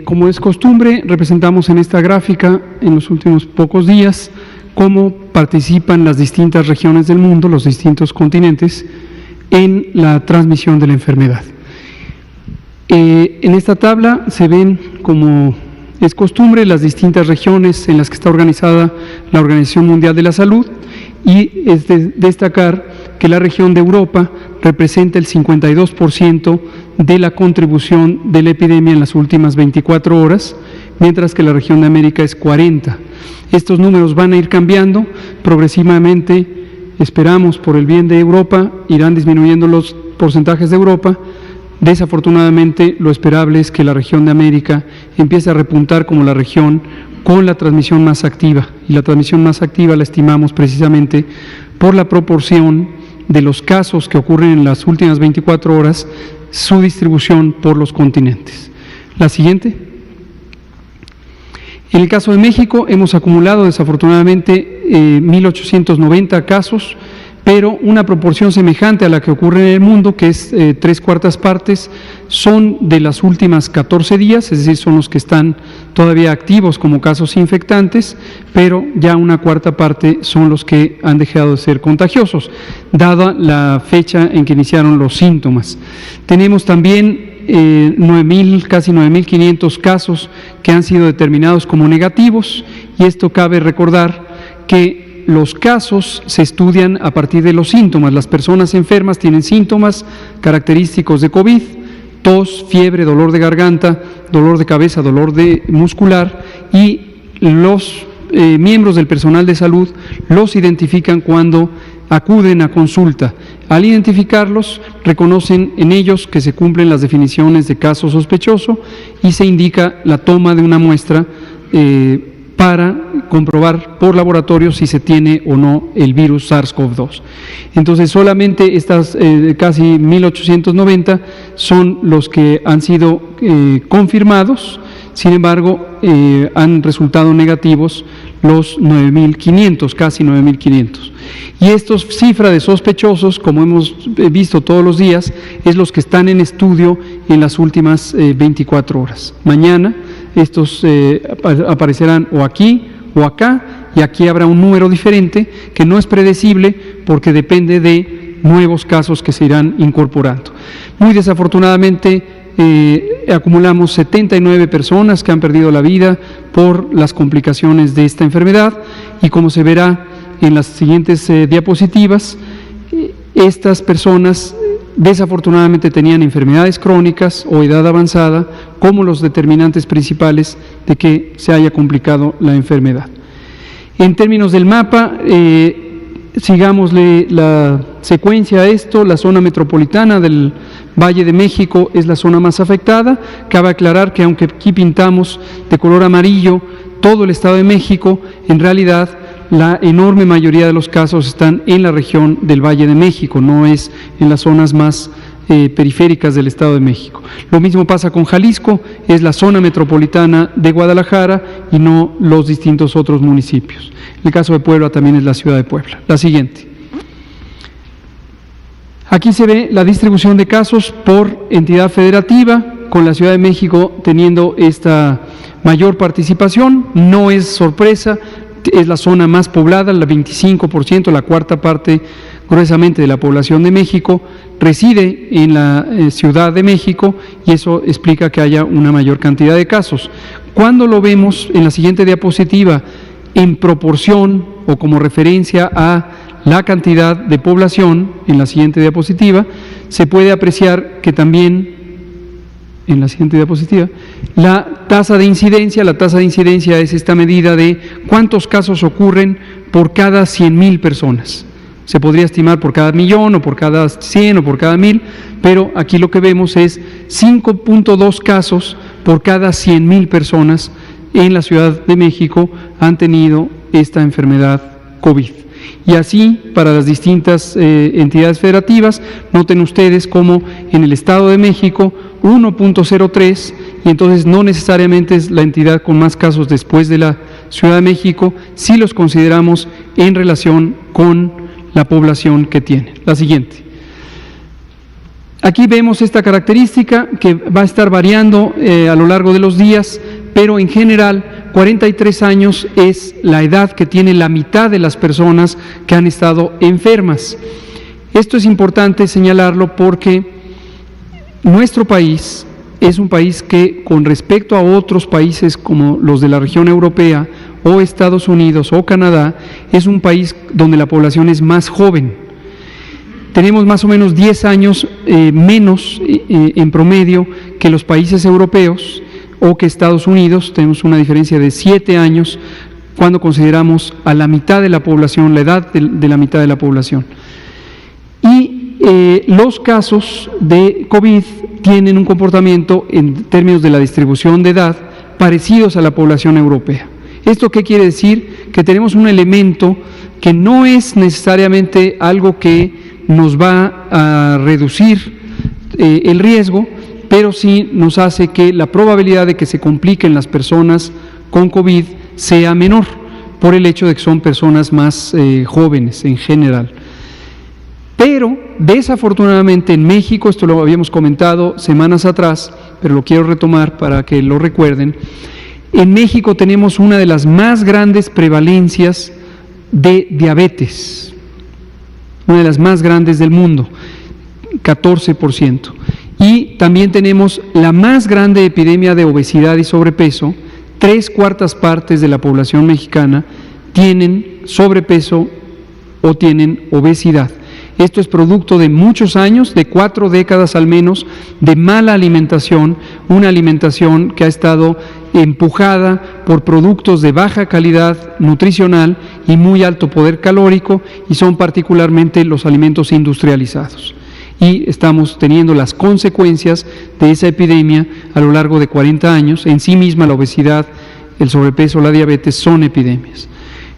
Como es costumbre, representamos en esta gráfica en los últimos pocos días cómo participan las distintas regiones del mundo, los distintos continentes, en la transmisión de la enfermedad. En esta tabla se ven, como es costumbre, las distintas regiones en las que está organizada la Organización Mundial de la Salud, y es de destacar que la región de Europa representa el 52% de la contribución de la epidemia en las últimas 24 horas, mientras que la región de América es 40%. Estos números van a ir cambiando progresivamente, esperamos por el bien de Europa, irán disminuyendo los porcentajes de Europa. Desafortunadamente, lo esperable es que la región de América empiece a repuntar como la región con la transmisión más activa, y la transmisión más activa la estimamos precisamente por la proporción de los casos que ocurren en las últimas 24 horas, su distribución por los continentes. La siguiente. En el caso de México, hemos acumulado desafortunadamente 1.890 casos, pero una proporción semejante a la que ocurre en el mundo, que es 3/4 partes, son de las últimas 14 días, es decir, son los que están todavía activos como casos infectantes, pero ya 1/4 parte son los que han dejado de ser contagiosos, dada la fecha en que iniciaron los síntomas. Tenemos también casi 9.500 casos que han sido determinados como negativos, y esto cabe recordar que los casos se estudian a partir de los síntomas. Las personas enfermas tienen síntomas característicos de COVID, tos, fiebre, dolor de garganta, dolor de cabeza, dolor muscular, y los miembros del personal de salud los identifican cuando acuden a consulta. Al identificarlos, reconocen en ellos que se cumplen las definiciones de caso sospechoso y se indica la toma de una muestra para comprobar por laboratorio si se tiene o no el virus SARS-CoV-2. Entonces, solamente estas casi 1.890 son los que han sido confirmados. Sin embargo, han resultado negativos los 9.500, casi 9.500. Y esta cifra de sospechosos, como hemos visto todos los días, es los que están en estudio en las últimas 24 horas. Mañana estos aparecerán o aquí o acá, y aquí habrá un número diferente que no es predecible porque depende de nuevos casos que se irán incorporando. Muy desafortunadamente, acumulamos 79 personas que han perdido la vida por las complicaciones de esta enfermedad, y como se verá en las siguientes diapositivas, estas personas desafortunadamente tenían enfermedades crónicas o edad avanzada como los determinantes principales de que se haya complicado la enfermedad. En términos del mapa, sigámosle la secuencia a esto. La zona metropolitana del Valle de México es la zona más afectada. Cabe aclarar que aunque aquí pintamos de color amarillo todo el Estado de México, en realidad la enorme mayoría de los casos están en la región del Valle de México, no es en las zonas más periféricas del Estado de México. Lo mismo pasa con Jalisco, es la zona metropolitana de Guadalajara y no los distintos otros municipios. En el caso de Puebla también es la ciudad de Puebla. La siguiente. Aquí se ve la distribución de casos por entidad federativa, con la Ciudad de México teniendo esta mayor participación. No es sorpresa, es la zona más poblada, el 25%, la 1/4 parte gruesamente de la población de México reside en la Ciudad de México, y eso explica que haya una mayor cantidad de casos. Cuando lo vemos en la siguiente diapositiva en proporción o como referencia a la cantidad de población, en la siguiente diapositiva, se puede apreciar que también en la siguiente diapositiva, la tasa de incidencia es esta medida de cuántos casos ocurren por cada 100.000 personas. Se podría estimar por cada 1.000.000 o por cada 100 o por cada 1.000, pero aquí lo que vemos es 5.2 casos por cada 100.000 personas en la Ciudad de México han tenido esta enfermedad COVID. Y así para las distintas entidades federativas, noten ustedes como en el Estado de México 1.03, y entonces no necesariamente es la entidad con más casos después de la Ciudad de México, si los consideramos en relación con la población que tiene. La siguiente. Aquí vemos esta característica que va a estar variando a lo largo de los días, pero en general 43 años es la edad que tiene la mitad de las personas que han estado enfermas. Esto es importante señalarlo porque nuestro país es un país que, con respecto a otros países como los de la región europea o Estados Unidos o Canadá, es un país donde la población es más joven. Tenemos más o menos 10 años menos en promedio que los países europeos o que Estados Unidos. Tenemos una diferencia de 7 años cuando consideramos a la mitad de la población, la edad de la mitad de la población. Y los casos de COVID tienen un comportamiento en términos de la distribución de edad parecidos a la población europea. ¿Esto qué quiere decir? Que tenemos un elemento que no es necesariamente algo que nos va a reducir el riesgo, pero sí nos hace que la probabilidad de que se compliquen las personas con COVID sea menor, por el hecho de que son personas más jóvenes en general. Pero, desafortunadamente en México, esto lo habíamos comentado semanas atrás, pero lo quiero retomar para que lo recuerden, en México tenemos una de las más grandes prevalencias de diabetes, una de las más grandes del mundo, 14%. Y también tenemos la más grande epidemia de obesidad y sobrepeso. 3/4 partes de la población mexicana tienen sobrepeso o tienen obesidad. Esto es producto de muchos años, de 4 décadas al menos, de mala alimentación, una alimentación que ha estado empujada por productos de baja calidad nutricional y muy alto poder calórico, y son particularmente los alimentos industrializados. Y estamos teniendo las consecuencias de esa epidemia a lo largo de 40 años. En sí misma la obesidad, el sobrepeso, la diabetes son epidemias.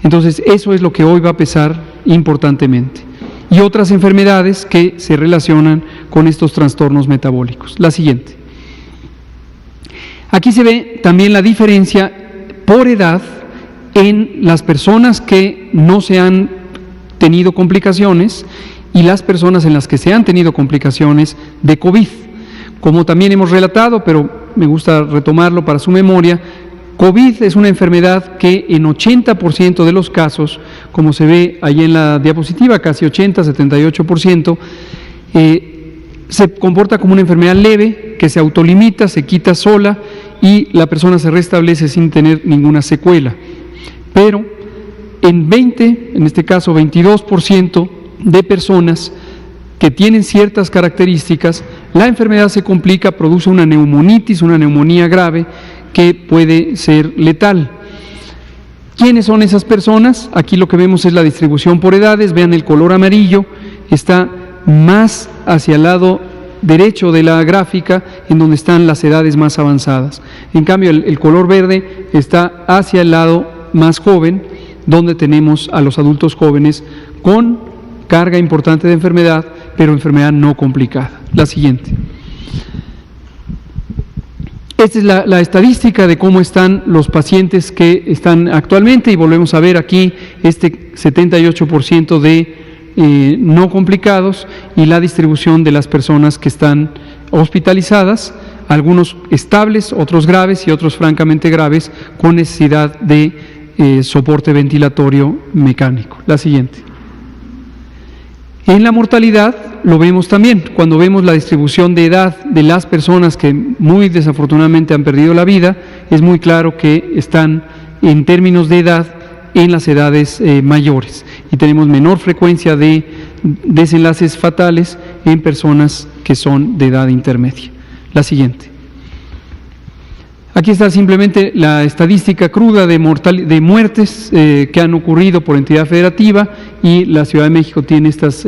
Entonces eso es lo que hoy va a pesar importantemente. Y otras enfermedades que se relacionan con estos trastornos metabólicos. La siguiente. Aquí se ve también la diferencia por edad en las personas que no se han tenido complicaciones y las personas en las que se han tenido complicaciones de COVID. Como también hemos relatado, pero me gusta retomarlo para su memoria, COVID es una enfermedad que en 80% de los casos, como se ve ahí en la diapositiva, casi 80, 78%, se comporta como una enfermedad leve, que se autolimita, se quita sola y la persona se restablece sin tener ninguna secuela. Pero en este caso 22% de personas que tienen ciertas características, la enfermedad se complica, produce una neumonitis, una neumonía grave, que puede ser letal. ¿Quiénes son esas personas? Aquí lo que vemos es la distribución por edades. Vean el color amarillo, está más hacia el lado derecho de la gráfica, en donde están las edades más avanzadas. En cambio, el color verde está hacia el lado más joven, donde tenemos a los adultos jóvenes con carga importante de enfermedad, pero enfermedad no complicada. La siguiente. Esta es la estadística de cómo están los pacientes que están actualmente, y volvemos a ver aquí este 78% de no complicados y la distribución de las personas que están hospitalizadas, algunos estables, otros graves y otros francamente graves con necesidad de soporte ventilatorio mecánico. La siguiente. En la mortalidad lo vemos también, cuando vemos la distribución de edad de las personas que muy desafortunadamente han perdido la vida, es muy claro que están en términos de edad en las edades mayores, y tenemos menor frecuencia de desenlaces fatales en personas que son de edad intermedia. La siguiente. Aquí está simplemente la estadística cruda de muertes que han ocurrido por entidad federativa, y la Ciudad de México tiene estas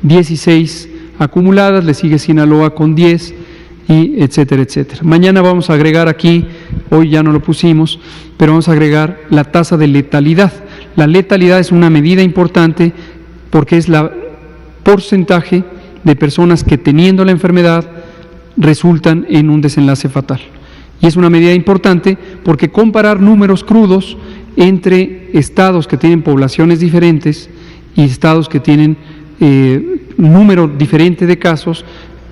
16 acumuladas, le sigue Sinaloa con 10, y etcétera, etcétera. Mañana vamos a agregar aquí, hoy ya no lo pusimos, pero vamos a agregar la tasa de letalidad. La letalidad es una medida importante porque es la porcentaje de personas que, teniendo la enfermedad, resultan en un desenlace fatal. Y es una medida importante porque comparar números crudos entre estados que tienen poblaciones diferentes y estados que tienen número diferente de casos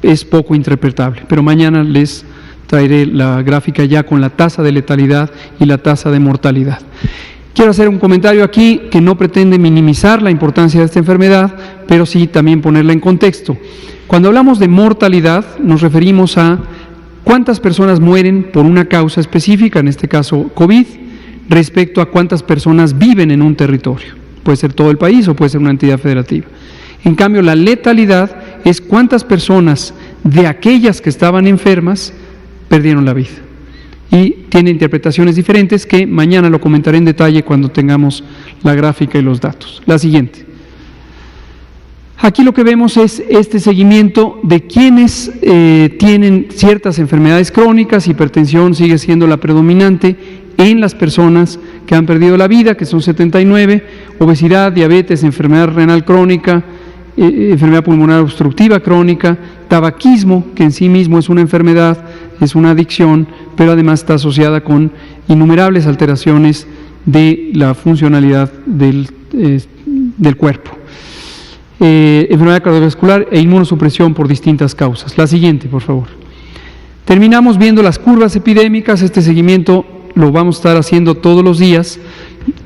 es poco interpretable. Pero mañana les traeré la gráfica ya con la tasa de letalidad y la tasa de mortalidad. Quiero hacer un comentario aquí que no pretende minimizar la importancia de esta enfermedad, pero sí también ponerla en contexto. Cuando hablamos de mortalidad, nos referimos a cuántas personas mueren por una causa específica, en este caso COVID, respecto a cuántas personas viven en un territorio. Puede ser todo el país o puede ser una entidad federativa. En cambio, la letalidad es cuántas personas de aquellas que estaban enfermas perdieron la vida. Y tiene interpretaciones diferentes que mañana lo comentaré en detalle cuando tengamos la gráfica y los datos. La siguiente. Aquí lo que vemos es este seguimiento de quienes tienen ciertas enfermedades crónicas. Hipertensión sigue siendo la predominante en las personas que han perdido la vida, que son 79, obesidad, diabetes, enfermedad renal crónica, enfermedad pulmonar obstructiva crónica, tabaquismo, que en sí mismo es una enfermedad, es una adicción, pero además está asociada con innumerables alteraciones de la funcionalidad del cuerpo. Enfermedad cardiovascular e inmunosupresión por distintas causas. La siguiente, por favor. Terminamos viendo las curvas epidémicas. Este seguimiento lo vamos a estar haciendo todos los días.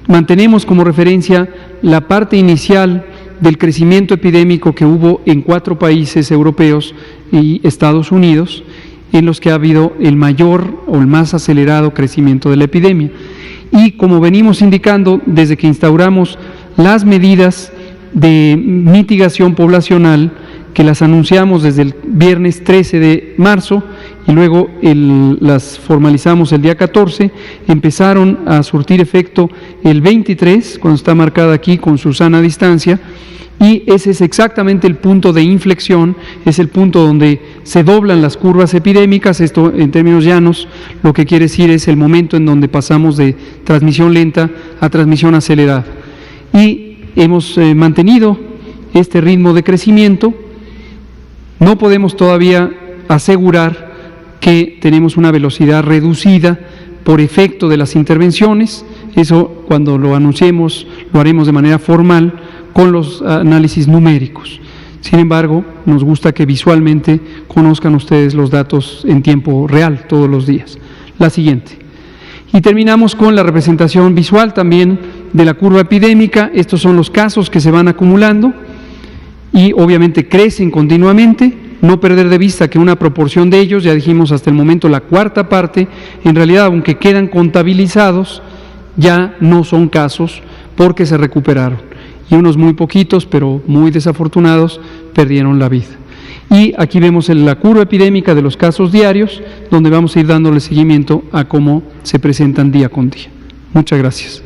Mantenemos como referencia la parte inicial del crecimiento epidémico que hubo en 4 países europeos y Estados Unidos, en los que ha habido el mayor o el más acelerado crecimiento de la epidemia. Y como venimos indicando, desde que instauramos las medidas de mitigación poblacional, que las anunciamos desde el viernes 13 de marzo y luego las formalizamos el día 14, empezaron a surtir efecto el 23, cuando está marcada aquí con su sana distancia, y ese es exactamente el punto de inflexión, es el punto donde se doblan las curvas epidémicas. Esto en términos llanos lo que quiere decir es el momento en donde pasamos de transmisión lenta a transmisión acelerada. Y hemos mantenido este ritmo de crecimiento. No podemos todavía asegurar que tenemos una velocidad reducida por efecto de las intervenciones. Eso, cuando lo anunciemos, lo haremos de manera formal con los análisis numéricos. Sin embargo, nos gusta que visualmente conozcan ustedes los datos en tiempo real todos los días. La siguiente. Y terminamos con la representación visual también de la curva epidémica. Estos son los casos que se van acumulando y obviamente crecen continuamente. No perder de vista que una proporción de ellos, ya dijimos hasta el momento la cuarta parte, en realidad aunque quedan contabilizados, ya no son casos porque se recuperaron. Y unos muy poquitos, pero muy desafortunados, perdieron la vida. Y aquí vemos la curva epidémica de los casos diarios, donde vamos a ir dándole seguimiento a cómo se presentan día con día. Muchas gracias.